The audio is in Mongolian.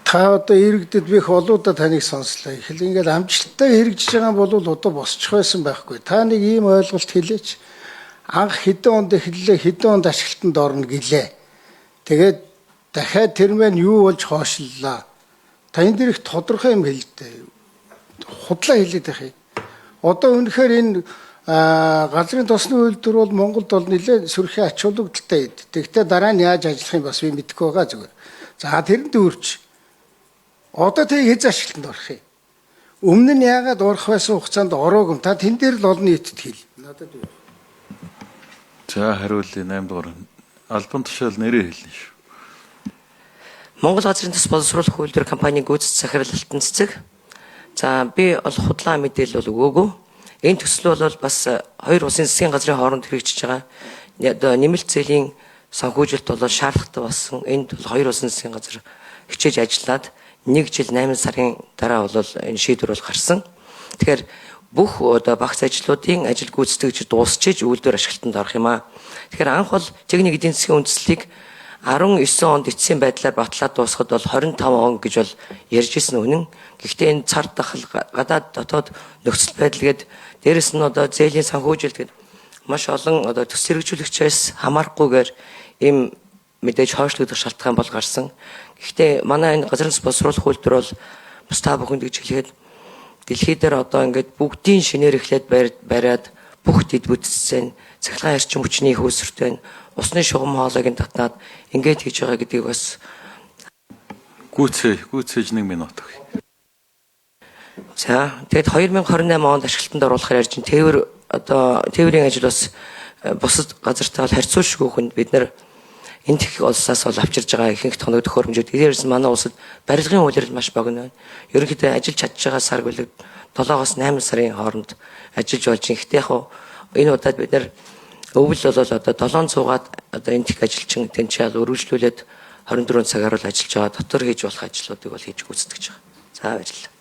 Та одоо иргэдэд бих олоодаа таныг сонслоо. Ихэл ингээд амжилттай хэрэгжиж байгаа бол одоо босчих байсан байхгүй. Та нэг ийм ойлголт хэлээч. Анх хэдэн онд эхэллээ, хэдэн онд ашиглалтанд орно гэлээ. Тэгээд дахиад тэр мэн юу болж хоошллаа. Та энэ дэр их тодорхой юм хэлдэ. Худлаа хэлээд байх юм. Одоо үнэхээр энэ газрын тосны үйлдвэр бол Монголд бол нэлээд сөрхийн ач холбогдолтой. Тэгвэл дараа нь яаж ажиллах юм бас би мэдэхгүй байгаа зүгээр. За тэрэн дүүрч. Одоо тэг хийж ашиглалтанд орох юм. Өмнө нь яагаад орох байсан хугацаанд ороогүй та тэн дээр л олон нийтэд хэл. Надад юу. За хариулъя 8 дугаар. Албан тушаал нэрээ хэлнэ шүү. Монгол газрын тос боловсруулах үйлдвэр компанийн гүйцэтгэх захирал цэцэг. За би бол худлаа мэдээлэл бол өгөөгүй. Энэ төсөл бол бас хоёр улсын засгийн газрын хооронд хэрэгжиж байгаа нэмэлт зээлийн санхүүжилт бол шаардлагатай болсон. Энд бол хоёр улсын засгийн газар хичээж ажиллаад 1 жил 8 сарын дараа бол энэ шийдвэр бол гарсан. Тэгэхээр бүх одоо багц ажлуудын ажил гүйцэтгэгч дуусчиж үйлдвэр ашиглалтанд орох юм аа. Тэгэхээр анх бол техник эдийн засгийн үндслийг 19 онд эцсийн байдлаар батлаад дуусахад бол 25 он гэж бол ярьж ирсэн үнэн. Гэхдээ энэ цар тахал гадаад дотоод нөхцөл байдал гээд дээрэс нь одоо зээлийн санхүүжилт гээд маш олон одоо төс хэрэгжүүлэгчээс хамаарахгүйгээр ийм мэдээж хойшлогдох шалтгаан бол гарсан. Гэхдээ манай энэ газрын боловсруулах үйлдвэр бол бас та бүхэнд гэж хэлээд дэлхий дээр одоо ингээд бүгдийн шинээр эхлээд бариад бүх дэд бүтцэн цахилгаан эрчим хүчний хөөсөртэй усны шугам хоолойг татнаад ингээд хийж байгаа гэдгийг бас гүйцээж 1 минут өгье. За тэгэд 2028 онд ашиглалтанд оруулахаар ярьж байна. Тээвэр одоо тээврийн ажил бас бусад газартай бол харьцуулшгүй хүнд бид нар энэ их улсаас бол авчирж байгаа ихэнх тоног төхөөрөмжүүд дээрээс манай улсад барилгын үйлрэл маш богино байна. Ерөнхийдөө ажиллаж чадж байгаа сар бүлэг 7-8 сарын хооронд ажиллаж болж байна. Гэхдээ яг энэ удаад бид нар өвөл бол одоо 700-аад одоо энэ их ажилчин тэнцээ өргөжлүүлээд 24 цагаар л ажиллаж байгаа дотор хийж болох ажлуудыг бол хийж гүйцэтгэж байгаа. За баярлалаа.